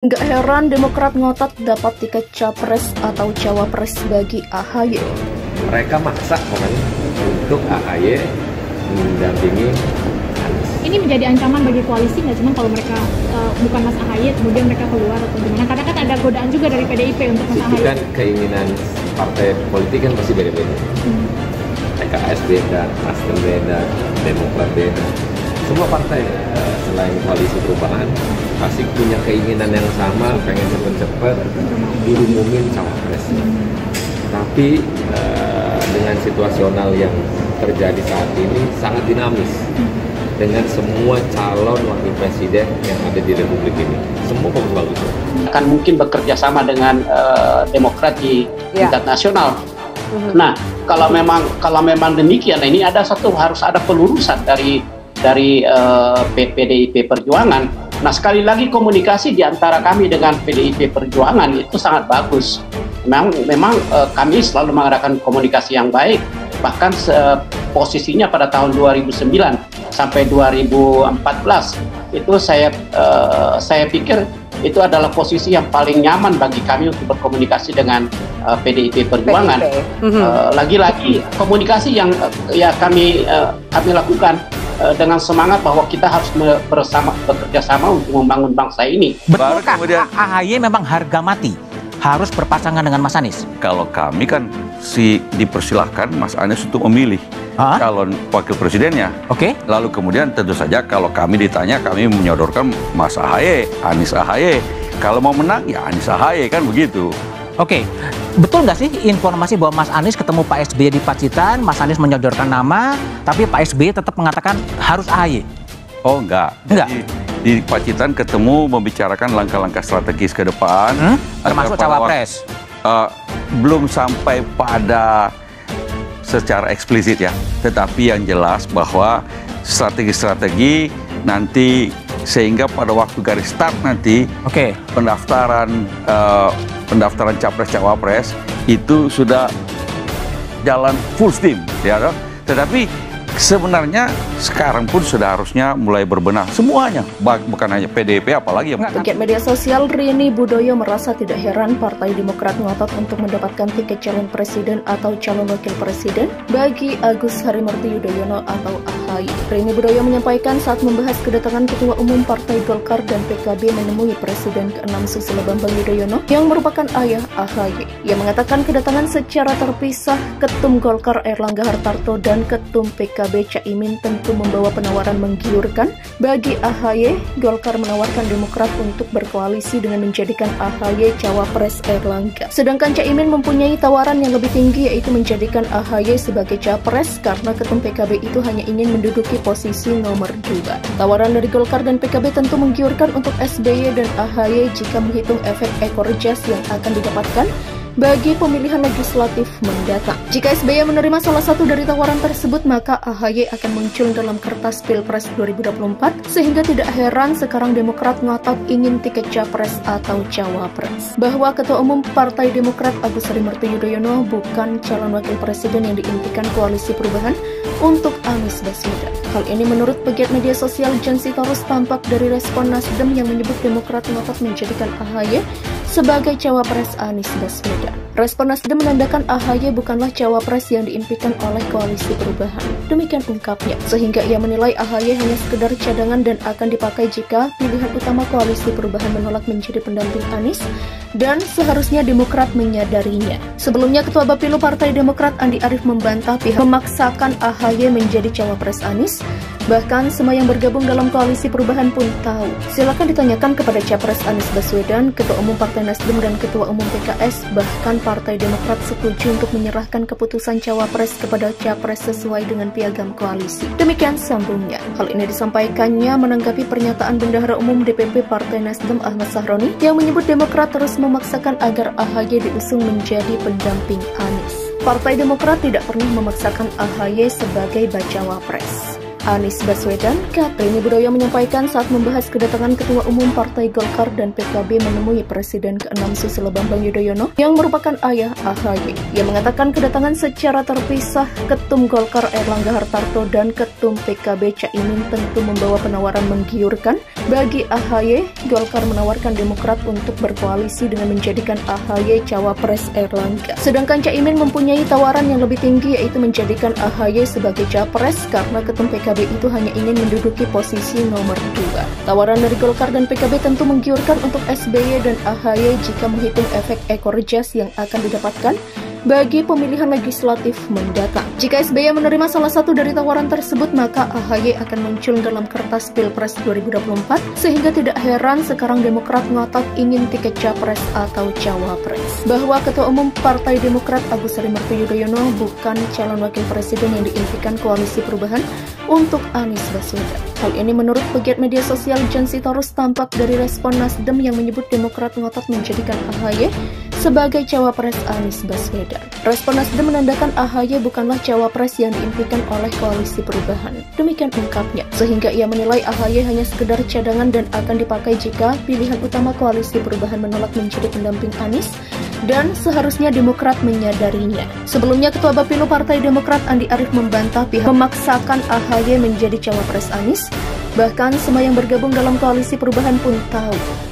Nggak heran Demokrat ngotot dapat tiket capres atau cawapres bagi AHY. Mereka maksa pokoknya untuk AHY mendampingi Anies. Ini menjadi ancaman bagi koalisi nggak, cuma kalau mereka bukan Mas AHY kemudian mereka keluar atau gimana? Karena kan ada godaan juga dari PDIP untuk Mas AHY. Itu kan keinginan partai politik kan pasti beda-beda. PKS beda, Nasdem beda, Demokrat beda. Semua partai selain koalisi perubahan pasti punya keinginan yang sama, pengen cepet-cepet diumumin cawapres. Tapi dengan situasional yang terjadi saat ini sangat dinamis dengan semua calon wakil presiden yang ada di Republik ini. Semua bagus-bagus. Akan mungkin bekerja sama dengan Demokrat di tingkat nasional. Nah, kalau memang demikian, ini harus ada pelurusan dari PDIP Perjuangan. Nah, sekali lagi komunikasi di antara kami dengan PDIP Perjuangan itu sangat bagus. Memang kami selalu mengadakan komunikasi yang baik. Bahkan posisinya pada tahun 2009 sampai 2014 itu saya pikir itu adalah posisi yang paling nyaman bagi kami untuk berkomunikasi dengan PDIP Perjuangan. Lagi-lagi komunikasi yang kami lakukan dengan semangat bahwa kita harus bekerja sama untuk membangun bangsa ini. Betulkah AHY memang harga mati harus berpasangan dengan Mas Anies? Kalau kami kan dipersilahkan Mas Anies untuk memilih calon wakil presidennya. Oke. Lalu kemudian tentu saja kalau kami ditanya, kami menyodorkan Mas AHY, Anies AHY. Kalau mau menang ya Anies AHY, kan begitu. Oke, betul nggak sih informasi bahwa Mas Anies ketemu Pak SBY di Pacitan, Mas Anies menyodorkan nama, tapi Pak SBY tetap mengatakan harus AHY? Oh enggak. Jadi, di Pacitan ketemu membicarakan langkah-langkah strategis ke depan. Termasuk cawapres? Belum sampai pada secara eksplisit ya. Tetapi yang jelas bahwa strategi-strategi nanti sehingga pada waktu garis start nanti pendaftaran capres cawapres itu sudah jalan full steam ya. Tetapi sebenarnya sekarang pun sudah harusnya mulai berbenah semuanya, bukan hanya PDIP apalagi yang... Pegiat media sosial Rini Budoyo merasa tidak heran Partai Demokrat ngotot untuk mendapatkan tiket calon presiden atau calon wakil presiden bagi Agus Harimurti Yudhoyono atau AHY. Rini Budoyo menyampaikan saat membahas kedatangan Ketua Umum Partai Golkar dan PKB menemui Presiden ke-6 Susilo Bambang Yudhoyono yang merupakan ayah AHY. Ia mengatakan kedatangan secara terpisah Ketum Golkar Erlangga Hartarto dan Ketum PKB Caimin tentu membawa penawaran menggiurkan bagi AHY. Golkar menawarkan Demokrat untuk berkoalisi dengan menjadikan AHY cawapres Erlangga. Sedangkan Caimin mempunyai tawaran yang lebih tinggi, yaitu menjadikan AHY sebagai capres karena Ketum PKB itu hanya ingin menduduki posisi nomor 2. Tawaran dari Golkar dan PKB tentu menggiurkan untuk SBY dan AHY jika menghitung efek ekor jas yang akan didapatkan bagi pemilihan legislatif mendatang. Jika SBY menerima salah satu dari tawaran tersebut, maka AHY akan muncul dalam kertas Pilpres 2024, sehingga tidak heran sekarang Demokrat ngotot ingin tiket capres atau cawapres. Bahwa Ketua Umum Partai Demokrat Agus Harimurti Yudhoyono bukan calon wakil presiden yang diimpikan koalisi perubahan untuk Anies Baswedan. Hal ini menurut pegiat media sosial John Sitorus tampak dari respon Nasdem yang menyebut Demokrat ngotot menjadikan AHY sebagai cawapres Anies Baswedan. Respon Nasdem menandakan AHY bukanlah cawapres yang diimpikan oleh koalisi perubahan. Demikian ungkapnya, sehingga ia menilai AHY hanya sekedar cadangan dan akan dipakai jika pilihan utama koalisi perubahan menolak menjadi pendamping Anies, dan seharusnya Demokrat menyadarinya. Sebelumnya, Ketua Bapilu Partai Demokrat Andi Arief membantah pihak memaksakan AHY menjadi cawapres Anies. Bahkan semua yang bergabung dalam koalisi perubahan pun tahu. Silakan ditanyakan kepada Capres Anies Baswedan, Ketua Umum Partai Nasdem dan Ketua Umum PKS. Bahkan Partai Demokrat setuju untuk menyerahkan keputusan cawapres kepada capres sesuai dengan piagam koalisi. Demikian sambungnya. Hal ini disampaikannya menanggapi pernyataan Bendahara Umum DPP Partai Nasdem Ahmad Sahroni yang menyebut Demokrat terus memaksakan agar AHY diusung menjadi pendamping Anies. Partai Demokrat tidak pernah memaksakan AHY sebagai bacawa pres. Anies Baswedan, Rini Budoyo menyampaikan saat membahas kedatangan Ketua Umum Partai Golkar dan PKB menemui Presiden ke-6 Susilo Bambang Yudhoyono yang merupakan ayah AHY. Ia mengatakan kedatangan secara terpisah Ketum Golkar Erlangga Hartarto dan Ketum PKB Caimin tentu membawa penawaran menggiurkan. Bagi AHY, Golkar menawarkan Demokrat untuk berkoalisi dengan menjadikan AHY cawapres Erlangga. Sedangkan Caimin mempunyai tawaran yang lebih tinggi, yaitu menjadikan AHY sebagai capres karena Ketum PKB itu hanya ingin menduduki posisi nomor 2. Tawaran dari Golkar dan PKB tentu menggiurkan untuk SBY dan AHY jika menghitung efek ekor jas yang akan didapatkan bagi pemilihan legislatif mendatang. Jika SBY menerima salah satu dari tawaran tersebut, maka AHY akan muncul dalam kertas Pilpres 2024, sehingga tidak heran sekarang Demokrat ngotot ingin tiket capres atau cawapres. Bahwa Ketua Umum Partai Demokrat Agus Harimurti Yudhoyono bukan calon wakil presiden yang diimpikan Koalisi Perubahan untuk Anies Baswedan. Hal ini menurut pegiat media sosial John Sitorus tampak dari respon Nasdem yang menyebut Demokrat ngotot menjadikan AHY sebagai cawapres Anies Baswedan. Respon Nasdem menandakan AHY bukanlah cawapres yang diimpikan oleh Koalisi Perubahan. Demikian ungkapnya, sehingga ia menilai AHY hanya sekedar cadangan dan akan dipakai jika pilihan utama Koalisi Perubahan menolak menjadi pendamping Anies, dan seharusnya Demokrat menyadarinya. Sebelumnya, Ketua Bapilu Partai Demokrat Andi Arief membantah pihak memaksakan AHY menjadi cawapres Anies. Bahkan semua yang bergabung dalam Koalisi Perubahan pun tahu